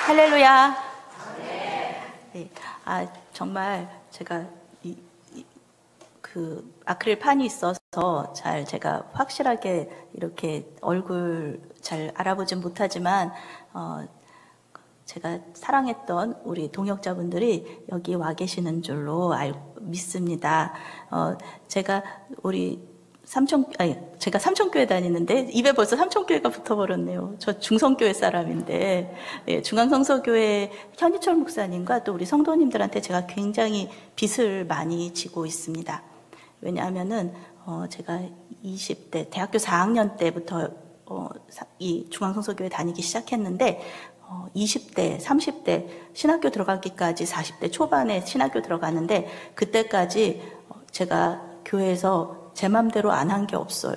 할렐루야. 네. 정말 제가 그 아크릴판이 있어서 잘 제가 확실하게 이렇게 얼굴 잘 알아보진 못하지만 제가 사랑했던 우리 동역자분들이 여기 와 계시는 줄로 믿습니다. 제가 제가 삼천교회 다니는데 입에 벌써 삼천교회가 붙어버렸네요. 저 중성교회 사람인데, 중앙성서교회 현희철 목사님과 또 우리 성도님들한테 제가 굉장히 빚을 많이 지고 있습니다. 왜냐하면은 제가 20대 대학교 4학년 때부터 이 중앙성서교회 다니기 시작했는데 20대, 30대 신학교 들어가기까지 40대 초반에 신학교 들어가는데 그때까지 제가 교회에서 제 맘대로 안 한 게 없어요.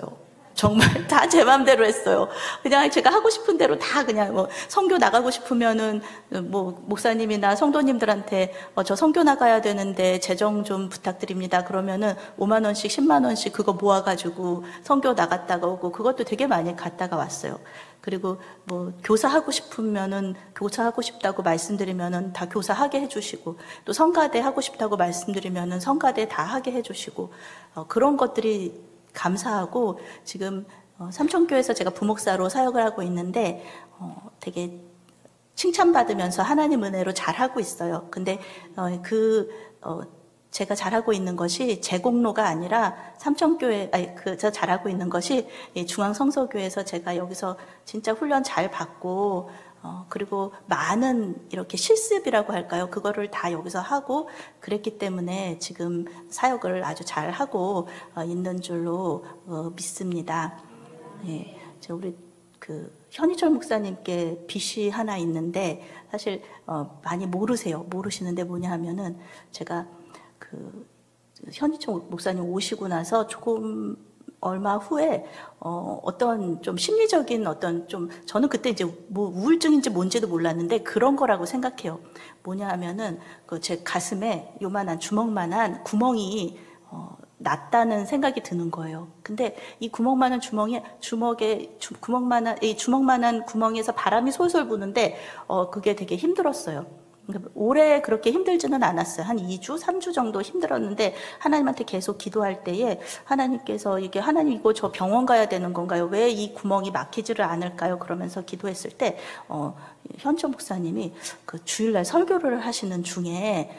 정말 다 제 맘대로 했어요. 그냥 제가 하고 싶은 대로 다 그냥 선교 나가고 싶으면은 목사님이나 성도님들한테 저 선교 나가야 되는데 재정 좀 부탁드립니다. 그러면은 5만 원씩 10만 원씩 그거 모아가지고 선교 나갔다가 오고 그것도 되게 많이 갔다가 왔어요. 그리고 교사하고 싶으면은 교사하고 싶다고 말씀드리면은 다 교사하게 해주시고 또 성가대 하고 싶다고 말씀드리면은 성가대 다 하게 해주시고 그런 것들이 감사하고 지금 삼천교회에서 제가 부목사로 사역을 하고 있는데 되게 칭찬받으면서 하나님 은혜로 잘하고 있어요. 근데 제가 잘하고 있는 것이 제 공로가 아니라 제가 잘하고 있는 것이 중앙성서교회에서 제가 여기서 진짜 훈련 잘 받고 그리고 많은 이렇게 실습이라고 할까요? 그거를 다 여기서 하고 그랬기 때문에 지금 사역을 아주 잘 하고 있는 줄로 믿습니다. 예, 우리 현희철 목사님께 빚이 하나 있는데 사실 많이 모르시는데 뭐냐 하면은 제가 현희철 목사님 오시고 나서 조금 얼마 후에 어떤 좀 심리적인 저는 그때 이제 우울증인지 뭔지도 몰랐는데 그런 거라고 생각해요. 뭐냐 하면은 제 가슴에 요만한 주먹만한 구멍이 났다는 생각이 드는 거예요. 근데 이 구멍만한 주먹만한 구멍에서 바람이 솔솔 부는데 그게 되게 힘들었어요. 오래 그렇게 힘들지는 않았어요. 한 2주, 3주 정도 힘들었는데 하나님한테 계속 기도할 때에 하나님께서 하나님 이거 저 병원 가야 되는 건가요? 왜 이 구멍이 막히지를 않을까요? 그러면서 기도했을 때 현철 목사님이 주일날 설교를 하시는 중에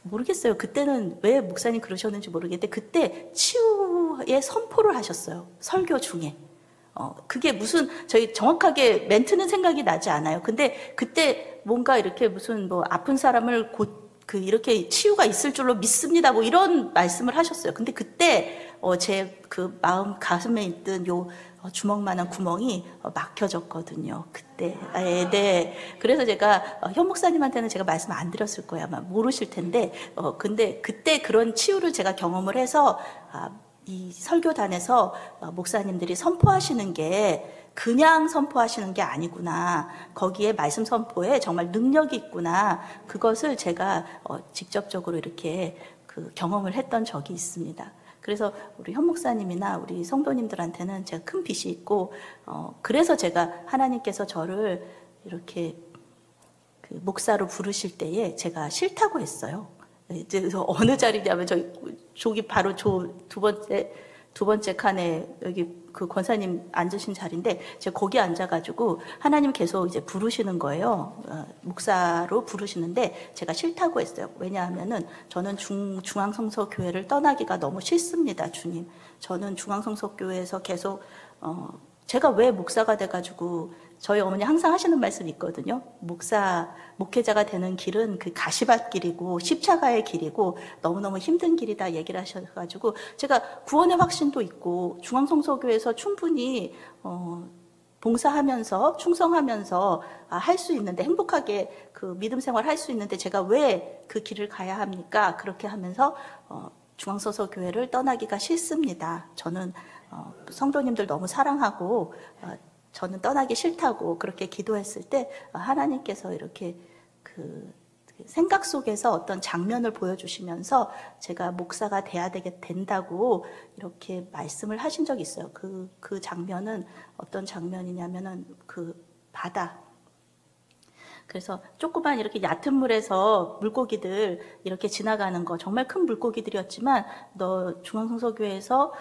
모르겠어요. 그때는 왜 목사님 그러셨는지 모르겠는데 그때 치유의 선포를 하셨어요. 설교 중에. 그게 저희 정확하게 멘트는 생각이 나지 않아요. 근데 그때 뭔가 이렇게 무슨 아픈 사람을 이렇게 치유가 있을 줄로 믿습니다. 이런 말씀을 하셨어요. 근데 그때 제 마음 가슴에 있던 주먹만한 구멍이 막혀졌거든요. 그때. 네. 그래서 제가 현 목사님한테는 제가 말씀 안 드렸을 거예요. 아마 모르실 텐데. 근데 그때 그런 치유를 제가 경험을 해서 이 설교단에서 목사님들이 선포하시는 게 그냥 선포하시는 게 아니구나. 거기에 말씀 선포에 정말 능력이 있구나. 그것을 제가 직접적으로 이렇게 경험을 했던 적이 있습니다. 그래서 우리 현 목사님이나 우리 성도님들한테는 제가 큰 빚이 있고 그래서 제가 하나님께서 저를 이렇게 목사로 부르실 때에 제가 싫다고 했어요. 이제 어느 자리냐면 저기 바로 두 번째 칸에 여기 권사님 앉으신 자리인데 제가 거기 앉아가지고 하나님 계속 이제 부르시는 거예요. 목사로 부르시는데 제가 싫다고 했어요. 왜냐하면은 저는 중앙성서교회를 떠나기가 너무 싫습니다, 주님. 저는 중앙성서교회에서 계속 제가 왜 목사가 돼가지고 저희 어머니 항상 하시는 말씀이 있거든요. 목회자가 되는 길은 가시밭 길이고 십자가의 길이고 너무너무 힘든 길이다 얘기를 하셔가지고 제가 구원의 확신도 있고 중앙성서교회에서 충분히 봉사하면서 충성하면서 할 수 있는데 행복하게 믿음 생활 할 수 있는데 제가 왜 그 길을 가야 합니까? 그렇게 하면서 중앙성서교회를 떠나기가 싫습니다. 저는 성도님들 너무 사랑하고 저는 떠나기 싫다고 그렇게 기도했을 때 하나님께서 이렇게 생각 속에서 어떤 장면을 보여주시면서 제가 목사가 돼야 된다고 이렇게 말씀을 하신 적이 있어요. 그 장면은 어떤 장면이냐면은 바다 그래서 조그만 이렇게 얕은 물에서 물고기들 이렇게 지나가는 거, 정말 큰 물고기들이었지만 너 중앙성서교회에서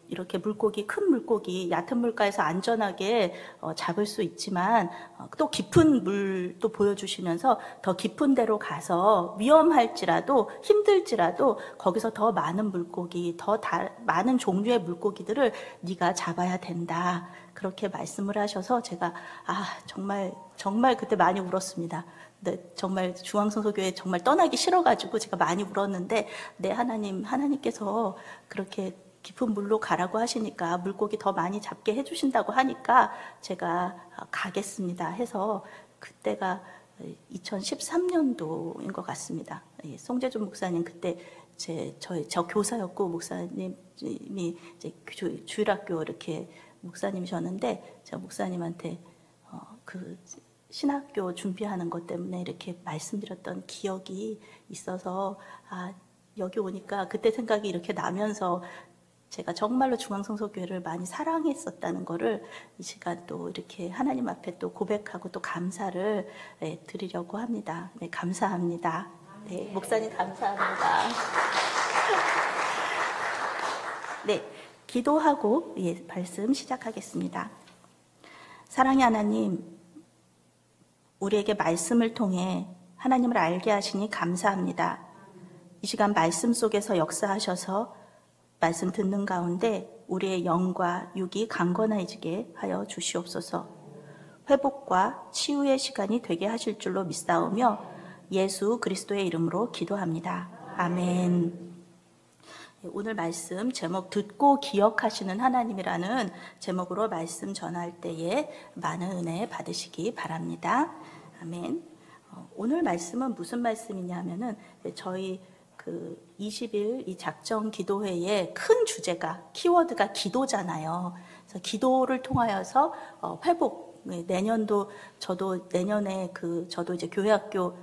이렇게 물고기, 큰 물고기, 얕은 물가에서 안전하게 잡을 수 있지만 또 깊은 물도 보여주시면서 더 깊은 데로 가서 위험할지라도 힘들지라도 거기서 더 많은 물고기, 많은 종류의 물고기들을 네가 잡아야 된다. 그렇게 말씀을 하셔서 제가 정말 그때 많이 울었습니다. 근데 정말 중앙성서교회 정말 떠나기 싫어가지고 제가 많이 울었는데, 네, 하나님께서 그렇게 깊은 물로 가라고 하시니까, 물고기 더 많이 잡게 해주신다고 하니까 제가 가겠습니다 해서, 그때가 2013년도인 것 같습니다. 송재준 목사님 그때 저 교사였고, 목사님이 이제 주일학교 이렇게 목사님이셨는데, 제가 목사님한테 그 신학교 준비하는 것 때문에 이렇게 말씀드렸던 기억이 있어서, 여기 오니까 그때 생각이 이렇게 나면서 제가 정말로 중앙성서교회를 많이 사랑했었다는 거를 이 시간 또 이렇게 하나님 앞에 또 고백하고 또 감사를 드리려고 합니다. 네, 감사합니다. 네, 목사님 감사합니다. 네, 기도하고 말씀 시작하겠습니다. 사랑의 하나님, 우리에게 말씀을 통해 하나님을 알게 하시니 감사합니다. 이 시간 말씀 속에서 역사하셔서 말씀 듣는 가운데 우리의 영과 육이 강건해지게 하여 주시옵소서. 회복과 치유의 시간이 되게 하실 줄로 믿사오며 예수 그리스도의 이름으로 기도합니다. 아멘. 오늘 말씀 제목 듣고 기억하시는 하나님이라는 제목으로 말씀 전할 때에 많은 은혜 받으시기 바랍니다. 아멘. 오늘 말씀은 무슨 말씀이냐 하면은 저희 20일 이 작정 기도회의 큰 주제가, 키워드가 기도잖아요. 그래서 기도를 통하여서 회복, 내년도 저도 내년에 저도 이제 교회학교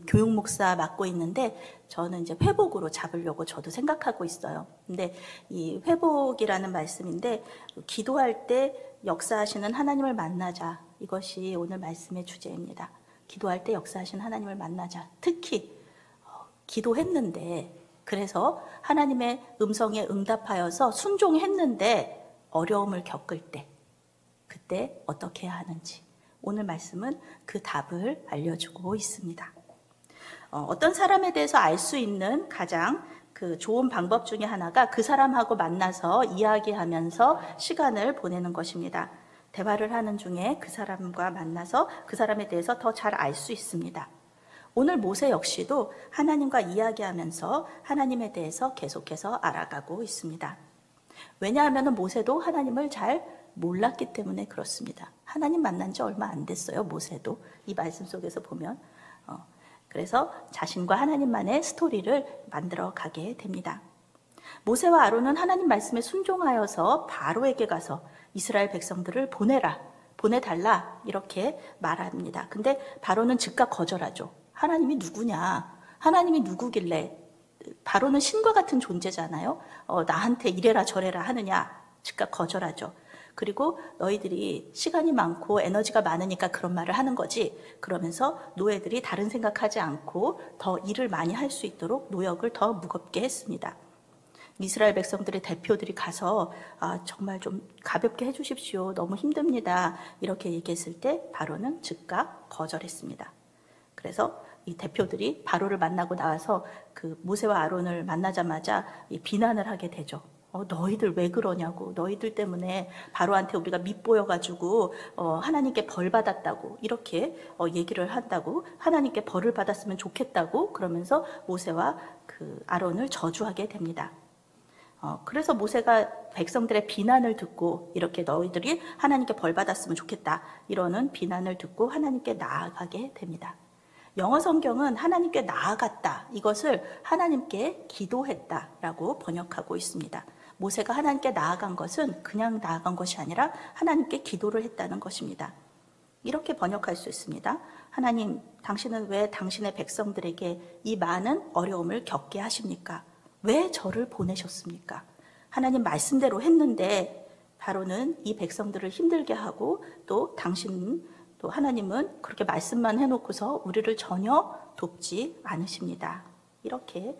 교육 목사 맡고 있는데, 저는 이제 회복으로 잡으려고 저도 생각하고 있어요. 근데 이 회복이라는 말씀인데, 기도할 때 역사하시는 하나님을 만나자. 이것이 오늘 말씀의 주제입니다. 기도할 때 역사하시는 하나님을 만나자. 특히 기도했는데, 그래서 하나님의 음성에 응답하여서 순종했는데 어려움을 겪을 때, 그때 어떻게 해야 하는지 오늘 말씀은 그 답을 알려주고 있습니다. 어떤 사람에 대해서 알 수 있는 가장 좋은 방법 중에 하나가 그 사람하고 만나서 이야기하면서 시간을 보내는 것입니다. 대화를 하는 중에 그 사람과 만나서 그 사람에 대해서 더 잘 알 수 있습니다. 오늘 모세 역시도 하나님과 이야기하면서 하나님에 대해서 계속해서 알아가고 있습니다. 왜냐하면 모세도 하나님을 잘 몰랐기 때문에 그렇습니다. 하나님 만난 지 얼마 안 됐어요, 모세도. 이 말씀 속에서 보면. 그래서 자신과 하나님만의 스토리를 만들어 가게 됩니다. 모세와 아론은 하나님 말씀에 순종하여서 바로에게 가서 이스라엘 백성들을 보내달라 이렇게 말합니다. 근데 바로는 즉각 거절하죠. 하나님이 누구냐? 하나님이 누구길래? 바로는 신과 같은 존재잖아요. 나한테 이래라 저래라 하느냐? 즉각 거절하죠. 그리고 너희들이 시간이 많고 에너지가 많으니까 그런 말을 하는 거지. 그러면서 노예들이 다른 생각하지 않고 더 일을 많이 할 수 있도록 노역을 더 무겁게 했습니다. 이스라엘 백성들의 대표들이 가서 정말 좀 가볍게 해주십시오. 너무 힘듭니다. 이렇게 얘기했을 때 바로는 즉각 거절했습니다. 그래서 이 대표들이 바로를 만나고 나와서 모세와 아론을 만나자마자 비난을 하게 되죠. 너희들 왜 그러냐고, 너희들 때문에 바로한테 우리가 밉보여가지고 하나님께 벌 받았다고 이렇게 얘기를 한다고, 하나님께 벌을 받았으면 좋겠다고 그러면서 모세와 아론을 저주하게 됩니다. 그래서 모세가 백성들의 비난을 듣고 이렇게 너희들이 하나님께 벌 받았으면 좋겠다 이러는 비난을 듣고 하나님께 나아가게 됩니다. 영어 성경은 하나님께 나아갔다, 이것을 하나님께 기도했다라고 번역하고 있습니다. 모세가 하나님께 나아간 것은 그냥 나아간 것이 아니라 하나님께 기도를 했다는 것입니다. 이렇게 번역할 수 있습니다. 하나님, 당신은 왜 당신의 백성들에게 이 많은 어려움을 겪게 하십니까? 왜 저를 보내셨습니까? 하나님 말씀대로 했는데 바로는 이 백성들을 힘들게 하고 또 당신 또 하나님은 그렇게 말씀만 해놓고서 우리를 전혀 돕지 않으십니다. 이렇게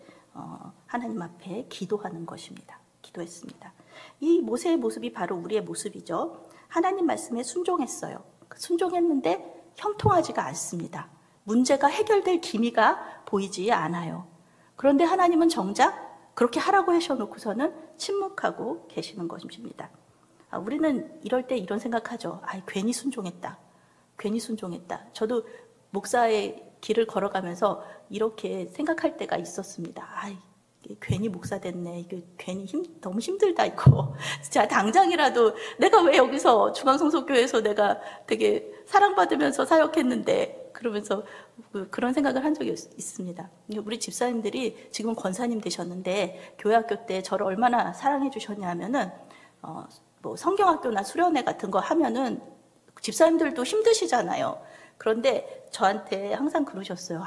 하나님 앞에 기도하는 것입니다. 기도했습니다. 이 모세의 모습이 바로 우리의 모습이죠. 하나님 말씀에 순종했어요. 순종했는데 형통하지가 않습니다. 문제가 해결될 기미가 보이지 않아요. 그런데 하나님은 정작 그렇게 하라고 하셔놓고서는 침묵하고 계시는 것입니다. 우리는 이럴 때 이런 생각하죠. 괜히 순종했다. 괜히 순종했다. 저도 목사의 길을 걸어가면서 이렇게 생각할 때가 있었습니다. 괜히 목사 됐네. 이게 괜히 너무 힘들다, 이거. 진짜 당장이라도 내가 왜 여기서 중앙성소교회에서 내가 되게 사랑받으면서 사역했는데, 그러면서 그런 생각을 한 적이 있습니다. 우리 집사님들이 지금 권사님 되셨는데, 교회학교 때 저를 얼마나 사랑해 주셨냐 하면은, 뭐 성경학교나 수련회 같은 거 하면은 집사님들도 힘드시잖아요. 그런데 저한테 항상 그러셨어요.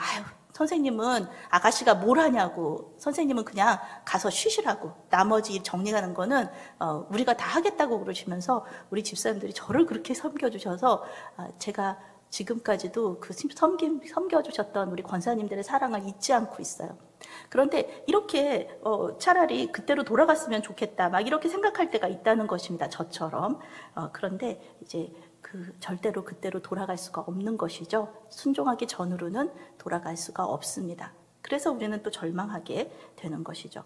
선생님은 아가씨가 뭘 하냐고. 선생님은 그냥 가서 쉬시라고. 나머지 정리하는 거는 우리가 다 하겠다고 그러시면서 우리 집사님들이 저를 그렇게 섬겨주셔서 제가 지금까지도 그 섬겨주셨던 우리 권사님들의 사랑을 잊지 않고 있어요. 그런데 이렇게 차라리 그때로 돌아갔으면 좋겠다 막 이렇게 생각할 때가 있다는 것입니다. 저처럼. 그런데 이제 절대로 그때로 돌아갈 수가 없는 것이죠. 순종하기 전으로는 돌아갈 수가 없습니다. 그래서 우리는 또 절망하게 되는 것이죠.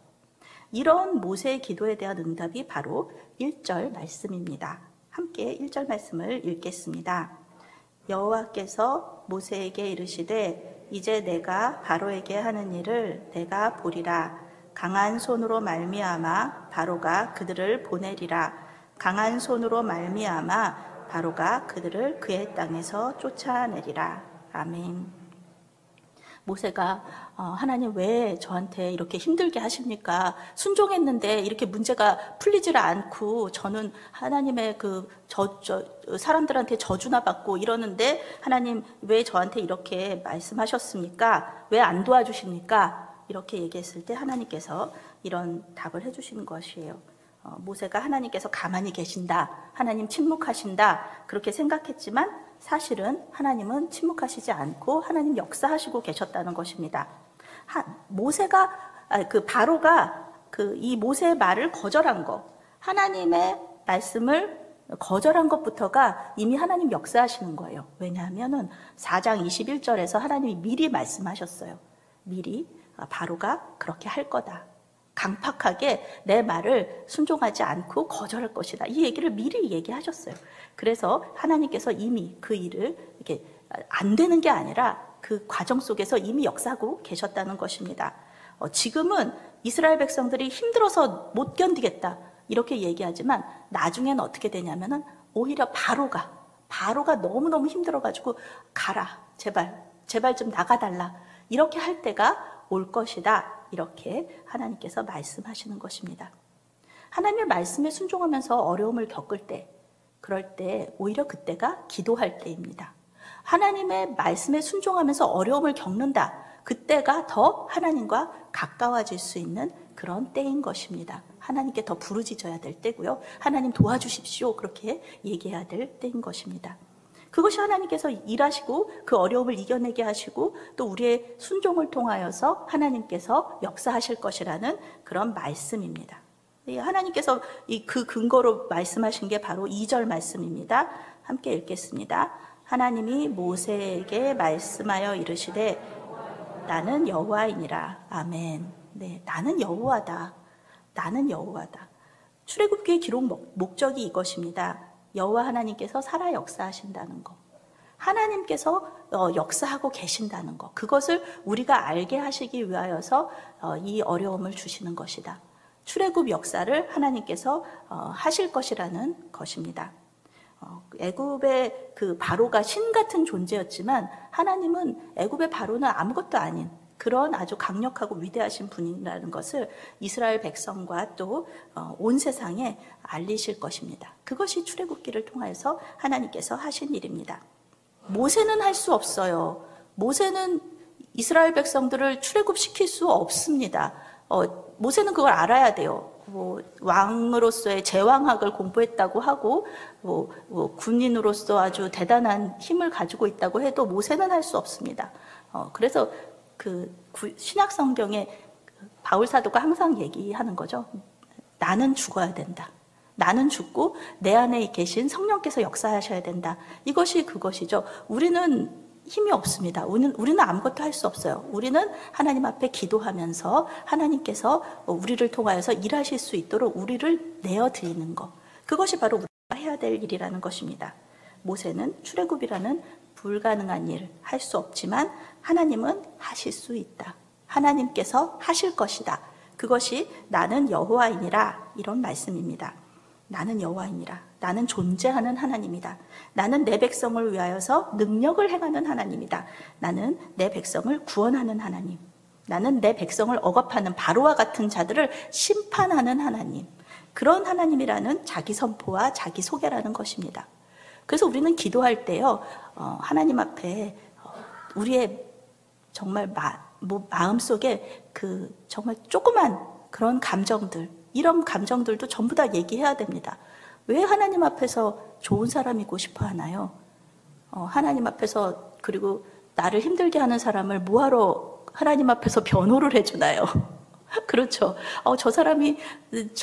이런 모세의 기도에 대한 응답이 바로 1절 말씀입니다. 함께 1절 말씀을 읽겠습니다. 여호와께서 모세에게 이르시되 이제 내가 바로에게 하는 일을 내가 보리라. 강한 손으로 말미암아 바로가 그들을 보내리라. 강한 손으로 말미암아 바로가 그들을 그의 땅에서 쫓아내리라. 아멘. 모세가 하나님 왜 저한테 이렇게 힘들게 하십니까? 순종했는데 이렇게 문제가 풀리지를 않고 저는 하나님의 사람들한테 저주나 받고 이러는데 하나님 왜 저한테 이렇게 말씀하셨습니까? 왜 안 도와주십니까? 이렇게 얘기했을 때 하나님께서 이런 답을 해주시는 것이에요. 모세가 하나님께서 가만히 계신다, 하나님 침묵하신다 그렇게 생각했지만 사실은 하나님은 침묵하시지 않고 하나님 역사하시고 계셨다는 것입니다. 바로가 이 모세의 말을 거절한 거, 하나님의 말씀을 거절한 것부터가 이미 하나님 역사하시는 거예요. 왜냐하면은 4장 21절에서 하나님이 미리 말씀하셨어요. 미리 바로가 그렇게 할 거다. 강팍하게 내 말을 순종하지 않고 거절할 것이다. 이 얘기를 미리 얘기하셨어요. 그래서 하나님께서 이미 그 일을 이렇게 안 되는 게 아니라 그 과정 속에서 이미 역사하고 계셨다는 것입니다. 지금은 이스라엘 백성들이 힘들어서 못 견디겠다 이렇게 얘기하지만 나중에는 어떻게 되냐면은 오히려 바로가 너무너무 힘들어가지고 가라, 제발 좀 나가달라 이렇게 할 때가 올 것이다. 이렇게 하나님께서 말씀하시는 것입니다. 하나님의 말씀에 순종하면서 어려움을 겪을 때, 그럴 때 오히려 그때가 기도할 때입니다. 하나님의 말씀에 순종하면서 어려움을 겪는다. 그때가 더 하나님과 가까워질 수 있는 그런 때인 것입니다. 하나님께 더 부르짖어야 될 때고요. 하나님 도와주십시오. 그렇게 얘기해야 될 때인 것입니다. 그것이 하나님께서 일하시고 그 어려움을 이겨내게 하시고 또 우리의 순종을 통하여서 하나님께서 역사하실 것이라는 그런 말씀입니다. 하나님께서 그 근거로 말씀하신 게 바로 2절 말씀입니다. 함께 읽겠습니다. 하나님이 모세에게 말씀하여 이르시되 나는 여호와이니라. 아멘. 네, 나는 여호와다. 나는 여호와다. 출애굽기의 기록 목적이 이것입니다. 여호와 하나님께서 살아 역사하신다는 것, 하나님께서 역사하고 계신다는 것, 그것을 우리가 알게 하시기 위하여서 이 어려움을 주시는 것이다. 출애굽 역사를 하나님께서 하실 것이라는 것입니다. 애굽의 그 바로가 신 같은 존재였지만 하나님은 애굽의 바로는 아무것도 아닌 그런 아주 강력하고 위대하신 분이라는 것을 이스라엘 백성과 또 온 세상에 알리실 것입니다. 그것이 출애굽기를 통해서 하나님께서 하신 일입니다. 모세는 할 수 없어요. 모세는 이스라엘 백성들을 출애굽시킬 수 없습니다. 모세는 그걸 알아야 돼요. 뭐 왕으로서의 제왕학을 공부했다고 하고 군인으로서 아주 대단한 힘을 가지고 있다고 해도 모세는 할 수 없습니다. 그래서 그 신약 성경에 바울 사도가 항상 얘기하는 거죠. 나는 죽어야 된다. 나는 죽고 내 안에 계신 성령께서 역사하셔야 된다. 이것이 그것이죠. 우리는 힘이 없습니다. 우리는 아무것도 할 수 없어요. 우리는 하나님 앞에 기도하면서 하나님께서 우리를 통하여서 일하실 수 있도록 우리를 내어드리는 것. 그것이 바로 우리가 해야 될 일이라는 것입니다. 모세는 출애굽이라는 불가능한 일 할 수 없지만 하나님은 하실 수 있다. 하나님께서 하실 것이다. 그것이 나는 여호와이니라, 이런 말씀입니다. 나는 여호와이니라. 나는 존재하는 하나님이다. 나는 내 백성을 위하여서 능력을 행하는 하나님이다. 나는 내 백성을 구원하는 하나님. 나는 내 백성을 억압하는 바로와 같은 자들을 심판하는 하나님. 그런 하나님이라는 자기 선포와 자기 소개라는 것입니다. 그래서 우리는 기도할 때요, 하나님 앞에 우리의 정말 마음속에 그 정말 조그만 그런 감정들, 이런 감정들도 전부 다 얘기해야 됩니다. 왜 하나님 앞에서 좋은 사람이고 싶어 하나요? 하나님 앞에서, 그리고 나를 힘들게 하는 사람을 뭐하러 하나님 앞에서 변호를 해주나요? 그렇죠. 저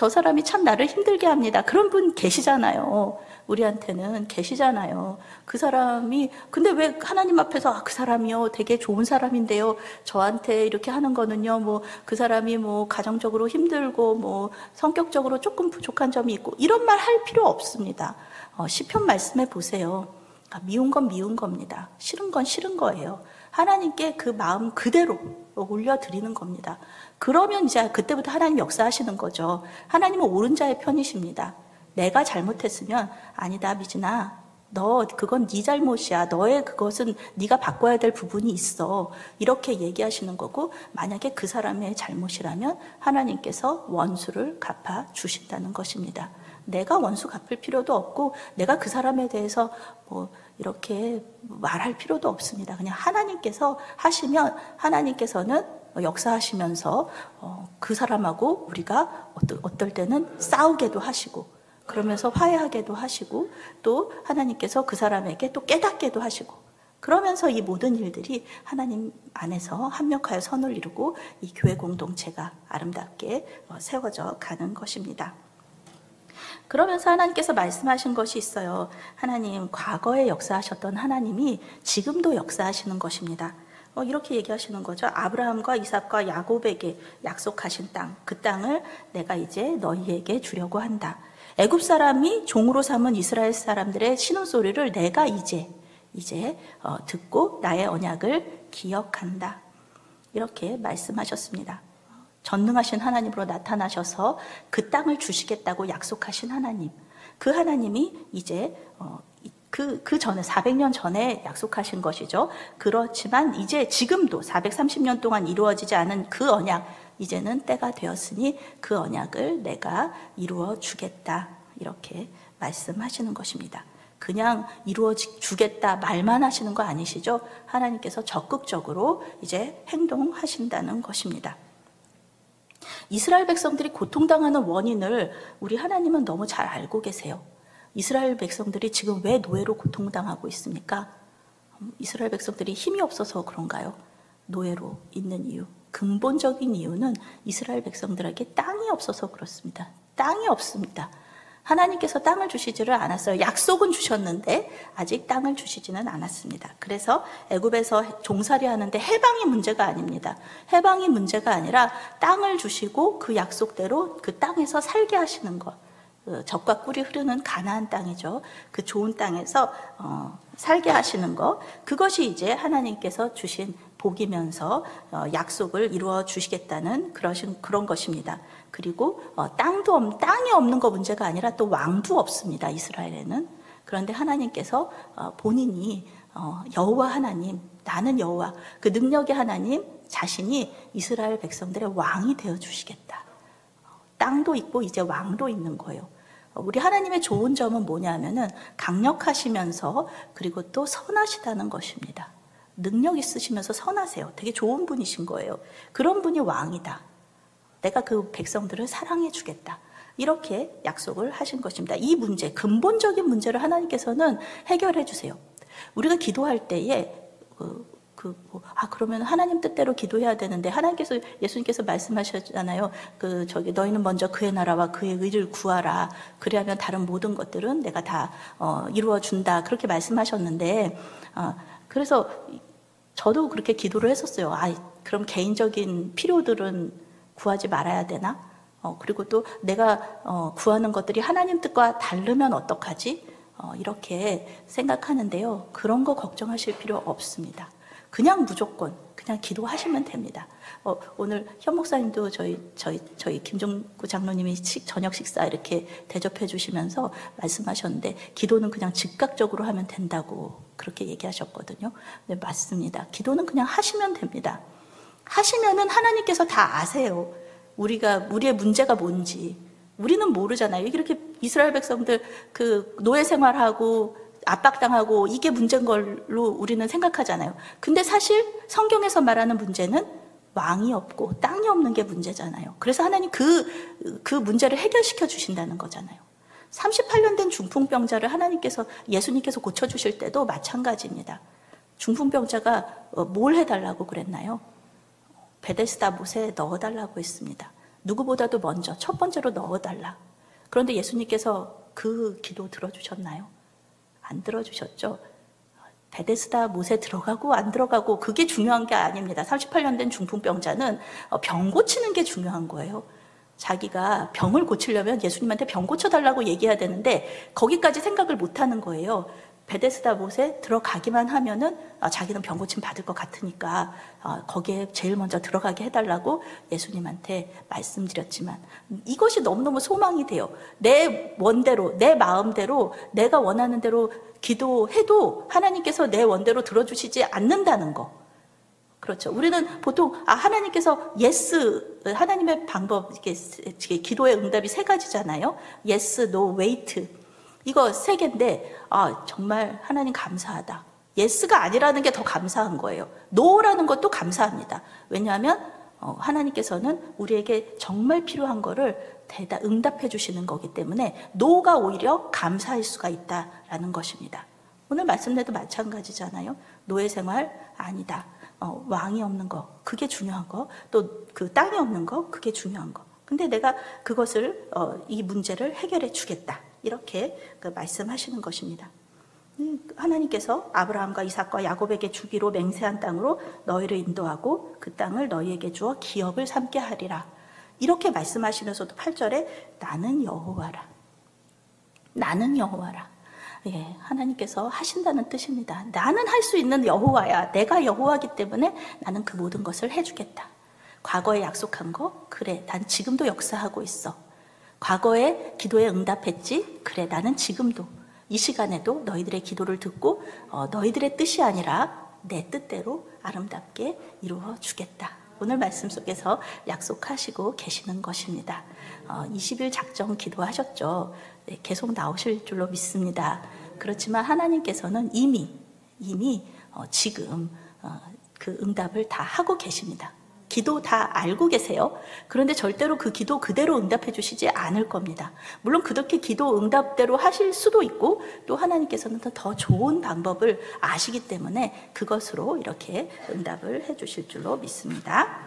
사람이 참 나를 힘들게 합니다. 그런 분 계시잖아요. 우리한테는 계시잖아요. 그 사람이, 근데 왜 하나님 앞에서 그 사람이요, 되게 좋은 사람인데요, 저한테 이렇게 하는 거는요, 뭐 그 사람이 뭐 가정적으로 힘들고 뭐 성격적으로 조금 부족한 점이 있고, 이런 말 할 필요 없습니다. 시편 말씀해 보세요. 미운 건 미운 겁니다. 싫은 건 싫은 거예요. 하나님께 그 마음 그대로 올려드리는 겁니다. 그러면 이제 그때부터 하나님 역사하시는 거죠. 하나님은 옳은 자의 편이십니다. 내가 잘못했으면, 아니다 미진아, 너 그건 네 잘못이야. 너의 그것은 네가 바꿔야 될 부분이 있어. 이렇게 얘기하시는 거고, 만약에 그 사람의 잘못이라면 하나님께서 원수를 갚아 주신다는 것입니다. 내가 원수 갚을 필요도 없고, 내가 그 사람에 대해서 뭐 이렇게 말할 필요도 없습니다. 그냥 하나님께서 하시면 하나님께서는 역사하시면서 그 사람하고 우리가 어떨 때는 싸우게도 하시고, 그러면서 화해하게도 하시고, 또 하나님께서 그 사람에게 또 깨닫게도 하시고, 그러면서 이 모든 일들이 하나님 안에서 합력하여 선을 이루고 이 교회 공동체가 아름답게 세워져 가는 것입니다. 그러면서 하나님께서 말씀하신 것이 있어요. 하나님, 과거에 역사하셨던 하나님이 지금도 역사하시는 것입니다. 이렇게 얘기하시는 거죠. 아브라함과 이삭과 야곱에게 약속하신 땅, 그 땅을 내가 이제 너희에게 주려고 한다. 애굽 사람이 종으로 삼은 이스라엘 사람들의 신음소리를 내가 이제 듣고 나의 언약을 기억한다. 이렇게 말씀하셨습니다. 전능하신 하나님으로 나타나셔서 그 땅을 주시겠다고 약속하신 하나님, 그 하나님이 이제 그 전에 400년 전에 약속하신 것이죠. 그렇지만 이제 지금도 430년 동안 이루어지지 않은 그 언약, 이제는 때가 되었으니 그 언약을 내가 이루어 주겠다. 이렇게 말씀하시는 것입니다. 그냥 이루어 주겠다 말만 하시는 거 아니시죠? 하나님께서 적극적으로 이제 행동하신다는 것입니다. 이스라엘 백성들이 고통당하는 원인을 우리 하나님은 너무 잘 알고 계세요. 이스라엘 백성들이 지금 왜 노예로 고통당하고 있습니까? 이스라엘 백성들이 힘이 없어서 그런가요? 노예로 있는 이유, 근본적인 이유는 이스라엘 백성들에게 땅이 없어서 그렇습니다. 땅이 없습니다. 하나님께서 땅을 주시지를 않았어요. 약속은 주셨는데 아직 땅을 주시지는 않았습니다. 그래서 애굽에서 종살이 하는데 해방이 문제가 아닙니다. 해방이 문제가 아니라 땅을 주시고 그 약속대로 그 땅에서 살게 하시는 것. 젖과 꿀이 흐르는 가나안 땅이죠. 그 좋은 땅에서 살게 하시는 것. 그것이 이제 하나님께서 주신 복이면서 약속을 이루어 주시겠다는 그런 것입니다. 그리고 땅이 없는 거 문제가 아니라 또 왕도 없습니다. 이스라엘에는. 그런데 하나님께서 본인이 여호와 하나님, 나는 여호와, 그 능력의 하나님 자신이 이스라엘 백성들의 왕이 되어 주시겠다. 땅도 있고 이제 왕도 있는 거예요. 우리 하나님의 좋은 점은 뭐냐면은 강력하시면서 그리고 또 선하시다는 것입니다. 능력 있으시면서 선하세요. 되게 좋은 분이신 거예요. 그런 분이 왕이다. 내가 그 백성들을 사랑해 주겠다. 이렇게 약속을 하신 것입니다. 이 문제, 근본적인 문제를 하나님께서는 해결해 주세요. 우리가 기도할 때에 그러면 하나님 뜻대로 기도해야 되는데, 하나님께서, 예수님께서 말씀하셨잖아요. 너희는 먼저 그의 나라와 그의 의를 구하라. 그리하면 다른 모든 것들은 내가 다 이루어 준다. 그렇게 말씀하셨는데, 그래서 저도 그렇게 기도를 했었어요. 그럼 개인적인 필요들은 구하지 말아야 되나? 그리고 또 내가 구하는 것들이 하나님 뜻과 다르면 어떡하지? 이렇게 생각하는데요. 그런 거 걱정하실 필요 없습니다. 그냥 무조건 그냥 기도하시면 됩니다. 오늘 현 목사님도 저희 김종구 장로님이 저녁 식사 이렇게 대접해 주시면서 말씀하셨는데, 기도는 그냥 즉각적으로 하면 된다고 그렇게 얘기하셨거든요. 네, 맞습니다. 기도는 그냥 하시면 됩니다. 하시면은 하나님께서 다 아세요. 우리의 문제가 뭔지. 우리는 모르잖아요. 이렇게 이스라엘 백성들 노예 생활하고 압박당하고 이게 문제인 걸로 우리는 생각하잖아요. 근데 사실 성경에서 말하는 문제는 왕이 없고 땅이 없는 게 문제잖아요. 그래서 하나님 그 문제를 해결시켜 주신다는 거잖아요. 38년 된 중풍병자를 예수님께서 고쳐주실 때도 마찬가지입니다. 중풍병자가 뭘 해달라고 그랬나요? 베데스다 못에 넣어달라고 했습니다. 누구보다도 먼저 첫 번째로 넣어달라. 그런데 예수님께서 그 기도 들어주셨나요? 안 들어주셨죠. 베데스다 못에 들어가고 안 들어가고 그게 중요한 게 아닙니다. 38년 된 중풍병자는 병 고치는 게 중요한 거예요. 자기가 병을 고치려면 예수님한테 병 고쳐달라고 얘기해야 되는데 거기까지 생각을 못하는 거예요. 베데스다 못에 들어가기만 하면은 자기는 병 고침 받을 것 같으니까 거기에 제일 먼저 들어가게 해달라고 예수님한테 말씀드렸지만, 이것이 너무너무 소망이 돼요. 내 원대로, 내 마음대로, 내가 원하는 대로 기도해도 하나님께서 내 원대로 들어주시지 않는다는 거. 그렇죠. 우리는 보통 하나님께서 하나님의 방법, 기도의 응답이 3가지잖아요. yes, no, wait. 이거 3개인데 정말 하나님 감사하다. yes가 아니라는 게 더 감사한 거예요. no라는 것도 감사합니다. 왜냐하면 하나님께서는 우리에게 정말 필요한 거를 응답해 주시는 거기 때문에 no가 오히려 감사할 수가 있다라는 것입니다. 오늘 말씀대로 마찬가지잖아요. 노예 생활 아니다. 왕이 없는 거, 그게 중요한 거, 또 그 땅이 없는 거, 그게 중요한 거. 근데 내가 그것을 이 문제를 해결해 주겠다. 이렇게 말씀하시는 것입니다. 하나님께서 아브라함과 이삭과 야곱에게 주기로 맹세한 땅으로 너희를 인도하고 그 땅을 너희에게 주어 기업을 삼게 하리라. 이렇게 말씀하시면서도 8절에 나는 여호와라. 나는 여호와라. 예, 하나님께서 하신다는 뜻입니다. 나는 할 수 있는 여호와야. 내가 여호와이기 때문에 나는 그 모든 것을 해주겠다. 과거에 약속한 거? 그래, 난 지금도 역사하고 있어. 과거에 기도에 응답했지? 그래, 나는 지금도 이 시간에도 너희들의 기도를 듣고 너희들의 뜻이 아니라 내 뜻대로 아름답게 이루어 주겠다. 오늘 말씀 속에서 약속하시고 계시는 것입니다. 20일 작정 기도하셨죠. 네, 계속 나오실 줄로 믿습니다. 그렇지만 하나님께서는 이미 지금 그 응답을 다 하고 계십니다. 기도 다 알고 계세요. 그런데 절대로 그 기도 그대로 응답해 주시지 않을 겁니다. 물론 그렇게 기도 응답대로 하실 수도 있고, 또 하나님께서는 더 좋은 방법을 아시기 때문에 그것으로 이렇게 응답을 해 주실 줄로 믿습니다.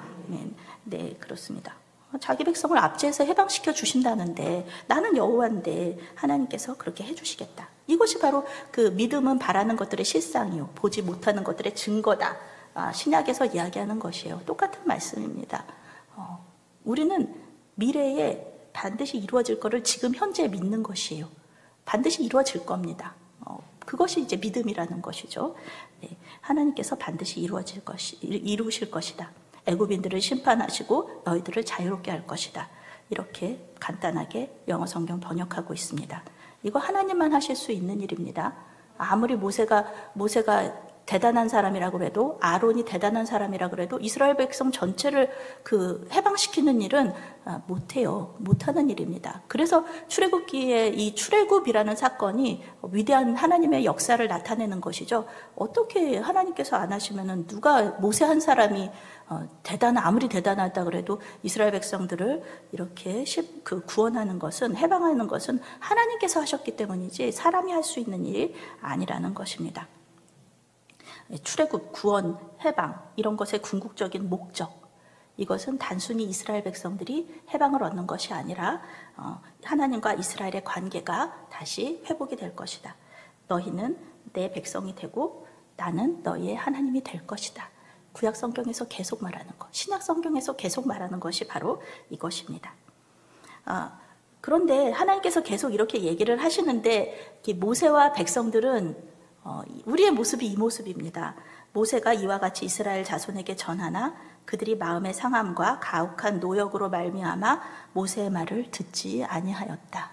네, 그렇습니다. 자기 백성을 압제해서 해방시켜 주신다는데, 나는 여호와인데 하나님께서 그렇게 해주시겠다. 이것이 바로 그 믿음은 바라는 것들의 실상이요 보지 못하는 것들의 증거다. 신약에서 이야기하는 것이에요. 똑같은 말씀입니다. 우리는 미래에 반드시 이루어질 것을 지금 현재 믿는 것이에요. 반드시 이루어질 겁니다. 그것이 이제 믿음이라는 것이죠. 네, 하나님께서 반드시 이루실 것이다. 애굽인들을 심판하시고 너희들을 자유롭게 할 것이다. 이렇게 간단하게 영어 성경 번역하고 있습니다. 이거 하나님만 하실 수 있는 일입니다. 아무리 모세가 대단한 사람이라고 해도, 아론이 대단한 사람이라고 해도 이스라엘 백성 전체를 해방시키는 일은 못해요. 못하는 일입니다. 그래서 출애굽기에 이 출애굽이라는 사건이 위대한 하나님의 역사를 나타내는 것이죠. 어떻게 하나님께서 안 하시면은 누가, 모세 한 사람이 아무리 대단하다 그래도 이스라엘 백성들을 이렇게 구원하는 것은, 해방하는 것은 하나님께서 하셨기 때문이지 사람이 할 수 있는 일이 아니라는 것입니다. 출애굽, 구원, 해방, 이런 것의 궁극적인 목적, 이것은 단순히 이스라엘 백성들이 해방을 얻는 것이 아니라 하나님과 이스라엘의 관계가 다시 회복이 될 것이다. 너희는 내 백성이 되고 나는 너희의 하나님이 될 것이다. 구약 성경에서 계속 말하는 것, 신약 성경에서 계속 말하는 것이 바로 이것입니다. 그런데 하나님께서 계속 이렇게 얘기를 하시는데 모세와 백성들은 우리의 모습이 이 모습입니다. 모세가 이와 같이 이스라엘 자손에게 전하나 그들이 마음의 상함과 가혹한 노역으로 말미암아 모세의 말을 듣지 아니하였다.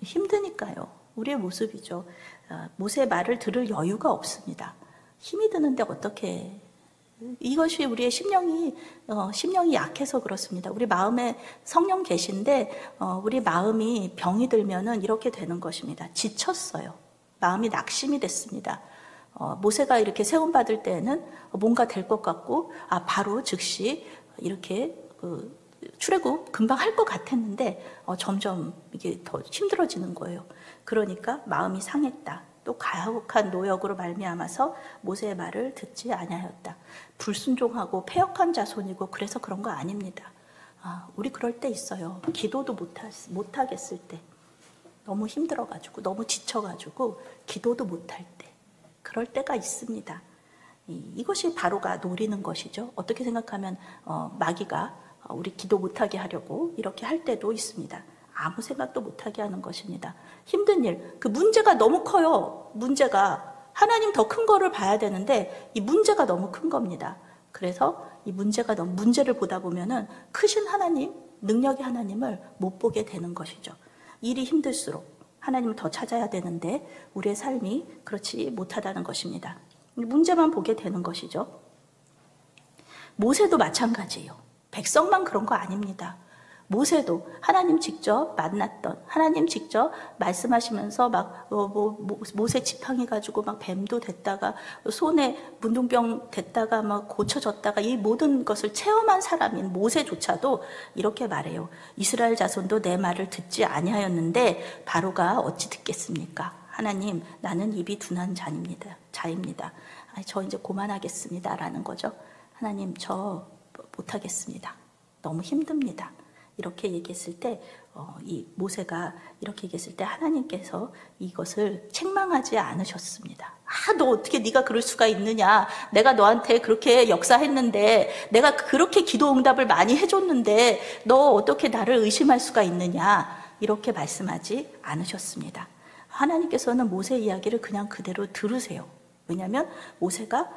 힘드니까요. 우리의 모습이죠. 모세의 말을 들을 여유가 없습니다. 힘이 드는데 어떻게, 이것이 우리의 심령이 약해서 그렇습니다. 우리 마음에 성령 계신데 우리 마음이 병이 들면은 이렇게 되는 것입니다. 지쳤어요. 마음이 낙심이 됐습니다. 모세가 이렇게 세움 받을 때에는 뭔가 될 것 같고 바로 즉시 이렇게 출애굽 금방 할 것 같았는데 점점 이게 더 힘들어지는 거예요. 그러니까 마음이 상했다. 또 가혹한 노역으로 말미암아서 모세의 말을 듣지 아니하였다. 불순종하고 패역한 자손이고 그래서 그런 거 아닙니다. 우리 그럴 때 있어요. 기도도 못하겠을 때, 너무 힘들어가지고 너무 지쳐가지고 기도도 못할 때, 그럴 때가 있습니다. 이것이 바로가 노리는 것이죠. 어떻게 생각하면 마귀가 우리 기도 못하게 하려고 이렇게 할 때도 있습니다. 아무 생각도 못하게 하는 것입니다. 힘든 일, 그 문제가 너무 커요. 문제가 하나님 더 큰 거를 봐야 되는데 이 문제가 너무 큰 겁니다. 그래서 이 문제를 보다 보면은 크신 하나님, 능력의 하나님을 못 보게 되는 것이죠. 일이 힘들수록 하나님을 더 찾아야 되는데 우리의 삶이 그렇지 못하다는 것입니다. 문제만 보게 되는 것이죠. 모세도 마찬가지예요. 백성만 그런 거 아닙니다. 모세도 하나님 직접 만났던, 하나님 직접 말씀하시면서 막 모세 지팡이 가지고 막 뱀도 됐다가 손에 문둥병 됐다가 막 고쳐졌다가 이 모든 것을 체험한 사람인 모세조차도 이렇게 말해요. 이스라엘 자손도 내 말을 듣지 아니하였는데 바로가 어찌 듣겠습니까? 하나님, 나는 입이 둔한 자입니다. 저 이제 고만하겠습니다 라는 거죠. 하나님, 저 못하겠습니다. 너무 힘듭니다. 이렇게 얘기했을 때 이 모세가 이렇게 얘기했을 때 하나님께서 이것을 책망하지 않으셨습니다. 너 어떻게 네가 그럴 수가 있느냐, 내가 너한테 그렇게 역사했는데, 내가 그렇게 기도 응답을 많이 해줬는데 너 어떻게 나를 의심할 수가 있느냐, 이렇게 말씀하지 않으셨습니다. 하나님께서는 모세 이야기를 그냥 그대로 들으세요. 왜냐하면 모세가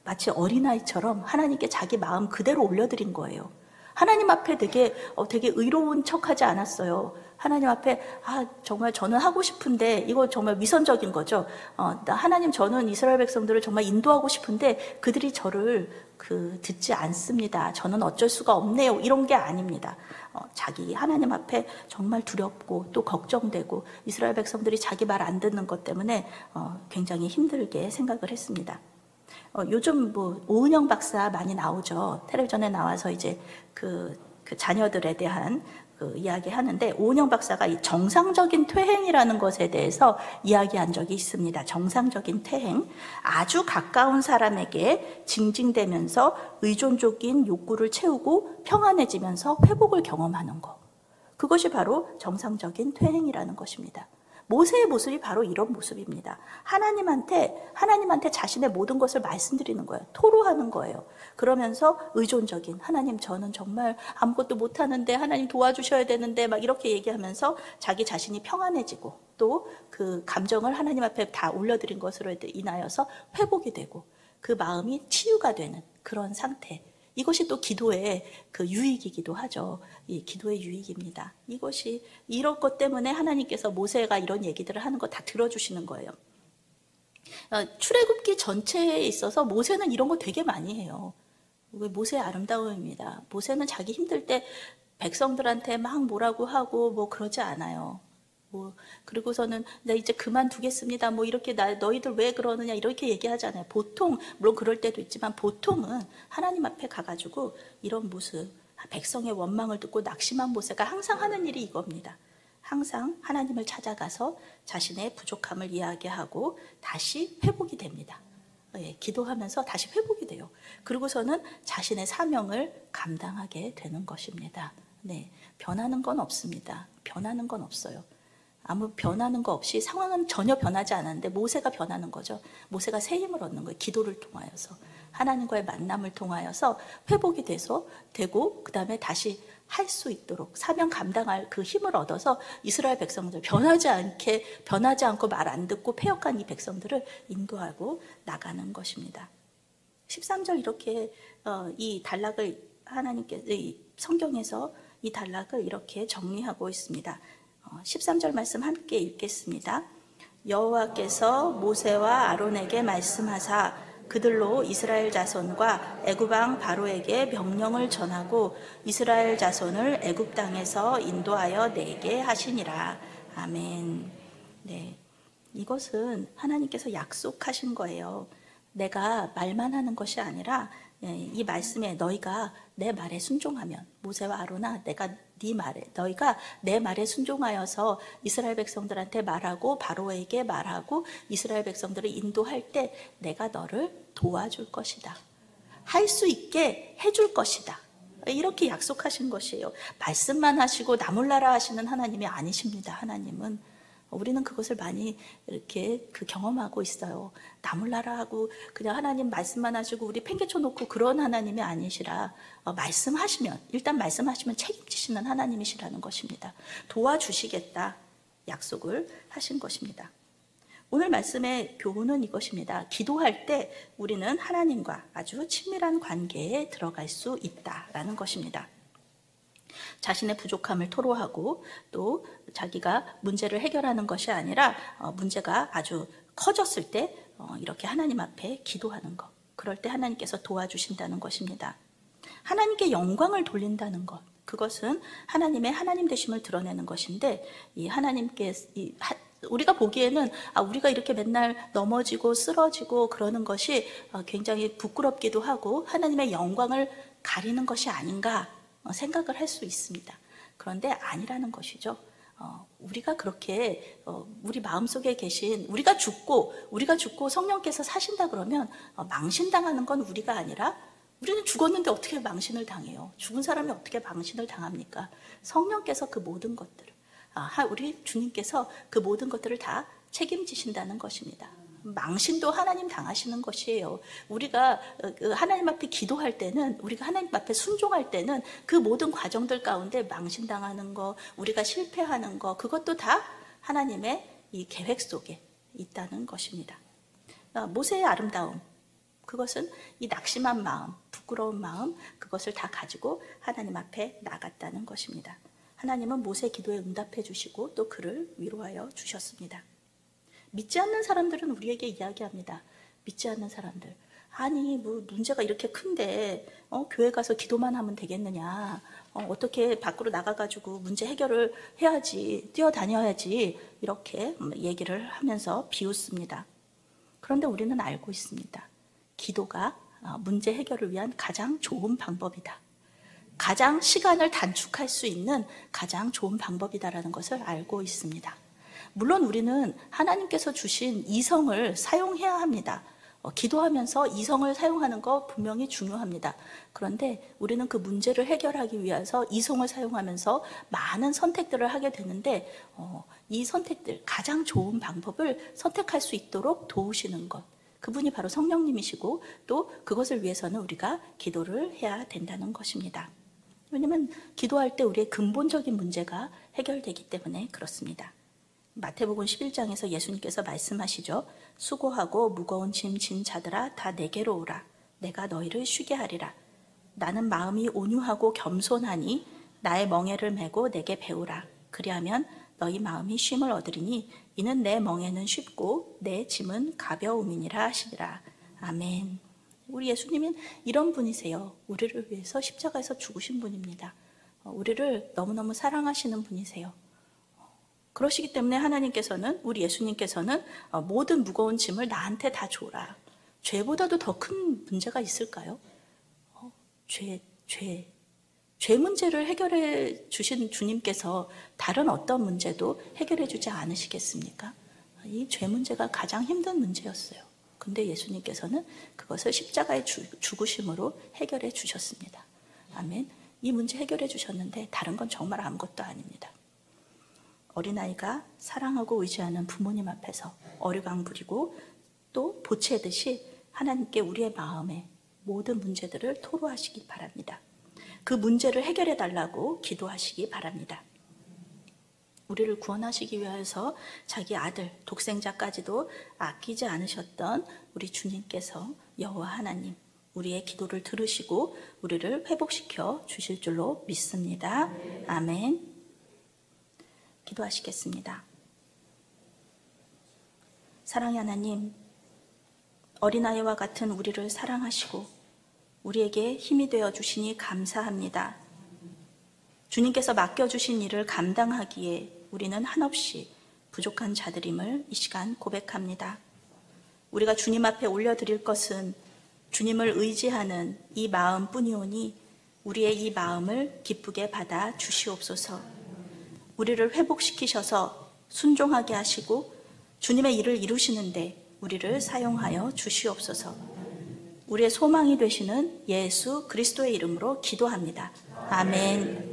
마치 어린아이처럼 하나님께 자기 마음 그대로 올려드린 거예요. 하나님 앞에 되게 의로운 척하지 않았어요. 하나님 앞에 정말 저는 하고 싶은데, 이거 정말 위선적인 거죠. 하나님, 저는 이스라엘 백성들을 정말 인도하고 싶은데 그들이 저를 듣지 않습니다. 저는 어쩔 수가 없네요. 이런 게 아닙니다. 자기 하나님 앞에 정말 두렵고 또 걱정되고 이스라엘 백성들이 자기 말 안 듣는 것 때문에 굉장히 힘들게 생각을 했습니다. 요즘 오은영 박사 많이 나오죠. 텔레비전에 나와서 이제 그 자녀들에 대한 이야기 하는데, 오은영 박사가 이 정상적인 퇴행이라는 것에 대해서 이야기한 적이 있습니다. 정상적인 퇴행, 아주 가까운 사람에게 징징대면서 의존적인 욕구를 채우고 평안해지면서 회복을 경험하는 것, 그것이 바로 정상적인 퇴행이라는 것입니다. 모세의 모습이 바로 이런 모습입니다. 하나님한테 자신의 모든 것을 말씀드리는 거예요. 토로하는 거예요. 그러면서 의존적인, 하나님, 저는 정말 아무것도 못하는데 하나님 도와주셔야 되는데 막 이렇게 얘기하면서 자기 자신이 평안해지고 또 그 감정을 하나님 앞에 다 올려드린 것으로 인하여서 회복이 되고 그 마음이 치유가 되는 그런 상태, 이것이 또 기도의 유익이기도 하죠. 이 기도의 유익입니다. 이런 것 때문에 하나님께서 모세가 이런 얘기들을 하는 거 다 들어주시는 거예요. 출애굽기 전체에 있어서 모세는 이런 거 되게 많이 해요. 모세의 아름다움입니다. 모세는 자기 힘들 때 백성들한테 막 뭐라고 하고 뭐 그러지 않아요. 그리고서는 나 이제 그만두겠습니다. 이렇게 너희들 왜 그러느냐 이렇게 얘기하잖아요. 보통 물론 그럴 때도 있지만 보통은 하나님 앞에 가가지고 이런 모습, 백성의 원망을 듣고 낙심한 모세가 항상 하는 일이 이겁니다. 항상 하나님을 찾아가서 자신의 부족함을 이야기하고 다시 회복이 됩니다. 기도하면서 다시 회복이 돼요. 그리고서는 자신의 사명을 감당하게 되는 것입니다. 변하는 건 없습니다. 변하는 건 없어요. 아무 변하는 거 없이 상황은 전혀 변하지 않았는데 모세가 변하는 거죠. 모세가 새 힘을 얻는 거예요. 기도를 통하여서 하나님과의 만남을 통하여서 회복이 되고 그 다음에 다시 할 수 있도록 사명 감당할 그 힘을 얻어서 이스라엘 백성들 변하지 않고 말 안 듣고 패역한 이 백성들을 인도하고 나가는 것입니다. 13절 이렇게 이 단락을 하나님께서 성경에서 이 단락을 이렇게 정리하고 있습니다. 13절 말씀 함께 읽겠습니다. 여호와께서 모세와 아론에게 말씀하사 그들로 이스라엘 자손과 애굽 왕 바로에게 명령을 전하고 이스라엘 자손을 애굽 땅에서 인도하여 내게 하시니라. 아멘. 이것은 하나님께서 약속하신 거예요. 내가 말만 하는 것이 아니라 이 말씀에 너희가 내 말에 순종하면, 모세와 아론아, 너희가 내 말에 순종하여서 이스라엘 백성들한테 말하고 바로에게 말하고 이스라엘 백성들을 인도할 때 내가 너를 도와줄 것이다. 할 수 있게 해줄 것이다. 이렇게 약속하신 것이에요. 말씀만 하시고 나 몰라라 하시는 하나님이 아니십니다. 하나님은 우리는 그것을 많이 이렇게 경험하고 있어요. 나 몰라라 하고 그냥 하나님 말씀만 하시고 우리 팽개쳐 놓고 그런 하나님이 아니시라, 일단 말씀하시면 책임지시는 하나님이시라는 것입니다. 도와주시겠다 약속을 하신 것입니다. 오늘 말씀의 교훈은 이것입니다. 기도할 때 우리는 하나님과 아주 친밀한 관계에 들어갈 수 있다라는 것입니다. 자신의 부족함을 토로하고 또 자기가 문제를 해결하는 것이 아니라 문제가 아주 커졌을 때 이렇게 하나님 앞에 기도하는 것, 그럴 때 하나님께서 도와주신다는 것입니다. 하나님께 영광을 돌린다는 것, 그것은 하나님의 하나님 되심을 드러내는 것인데, 우리가 보기에는 우리가 이렇게 맨날 넘어지고 쓰러지고 그러는 것이 굉장히 부끄럽기도 하고 하나님의 영광을 가리는 것이 아닌가 생각을 할 수 있습니다. 그런데 아니라는 것이죠. 우리가 그렇게 우리 마음속에 계신 우리가 죽고 성령께서 사신다 그러면 망신당하는 건 우리가 아니라, 우리는 죽었는데 어떻게 망신을 당해요? 죽은 사람이 어떻게 망신을 당합니까? 성령께서 그 모든 것들을, 우리 주님께서 그 모든 것들을 다 책임지신다는 것입니다. 망신도 하나님 당하시는 것이에요. 우리가 하나님 앞에 기도할 때는, 우리가 하나님 앞에 순종할 때는 그 모든 과정들 가운데 망신당하는 거, 우리가 실패하는 거, 그것도 다 하나님의 이 계획 속에 있다는 것입니다. 모세의 아름다움, 그것은 이 낙심한 마음, 부끄러운 마음, 그것을 다 가지고 하나님 앞에 나갔다는 것입니다. 하나님은 모세 기도에 응답해 주시고 또 그를 위로하여 주셨습니다. 믿지 않는 사람들은 우리에게 이야기합니다. 믿지 않는 사람들, 아니 문제가 이렇게 큰데 교회 가서 기도만 하면 되겠느냐, 어떻게 밖으로 나가가지고 문제 해결을 해야지, 뛰어다녀야지, 이렇게 얘기를 하면서 비웃습니다. 그런데 우리는 알고 있습니다. 기도가 문제 해결을 위한 가장 좋은 방법이다. 가장 시간을 단축할 수 있는 가장 좋은 방법이다라는 것을 알고 있습니다. 물론 우리는 하나님께서 주신 이성을 사용해야 합니다. 기도하면서 이성을 사용하는 거 분명히 중요합니다. 그런데 우리는 그 문제를 해결하기 위해서 이성을 사용하면서 많은 선택들을 하게 되는데, 이 선택들, 가장 좋은 방법을 선택할 수 있도록 도우시는 것, 그분이 바로 성령님이시고 또 그것을 위해서는 우리가 기도를 해야 된다는 것입니다. 왜냐하면 기도할 때 우리의 근본적인 문제가 해결되기 때문에 그렇습니다. 마태복음 11장에서 예수님께서 말씀하시죠. 수고하고 무거운 짐 진 자들아 다 내게로 오라. 내가 너희를 쉬게 하리라. 나는 마음이 온유하고 겸손하니 나의 멍에를 메고 내게 배우라. 그리하면 너희 마음이 쉼을 얻으리니 이는 내 멍에는 쉽고 내 짐은 가벼움이니라 하시더라. 아멘. 우리 예수님은 이런 분이세요. 우리를 위해서 십자가에서 죽으신 분입니다. 우리를 너무너무 사랑하시는 분이세요. 그러시기 때문에 하나님께서는, 우리 예수님께서는 모든 무거운 짐을 나한테 다 줘라. 죄보다도 더 큰 문제가 있을까요? 죄 문제를 해결해 주신 주님께서 다른 어떤 문제도 해결해 주지 않으시겠습니까? 이 죄 문제가 가장 힘든 문제였어요. 근데 예수님께서는 그것을 십자가의 죽으심으로 해결해 주셨습니다. 아멘. 이 문제 해결해 주셨는데 다른 건 정말 아무것도 아닙니다. 어린아이가 사랑하고 의지하는 부모님 앞에서 어리광 부리고 또 보채듯이 하나님께 우리의 마음의 모든 문제들을 토로하시기 바랍니다. 그 문제를 해결해 달라고 기도하시기 바랍니다. 우리를 구원하시기 위해서 자기 아들, 독생자까지도 아끼지 않으셨던 우리 주님께서, 여호와 하나님, 우리의 기도를 들으시고 우리를 회복시켜 주실 줄로 믿습니다. 아멘. 기도하시겠습니다. 사랑의 하나님, 어린아이와 같은 우리를 사랑하시고 우리에게 힘이 되어 주시니 감사합니다. 주님께서 맡겨주신 일을 감당하기에 우리는 한없이 부족한 자들임을 이 시간 고백합니다. 우리가 주님 앞에 올려드릴 것은 주님을 의지하는 이 마음뿐이오니 우리의 이 마음을 기쁘게 받아 주시옵소서. 우리를 회복시키셔서 순종하게 하시고 주님의 일을 이루시는데 우리를 사용하여 주시옵소서. 우리의 소망이 되시는 예수 그리스도의 이름으로 기도합니다. 아멘.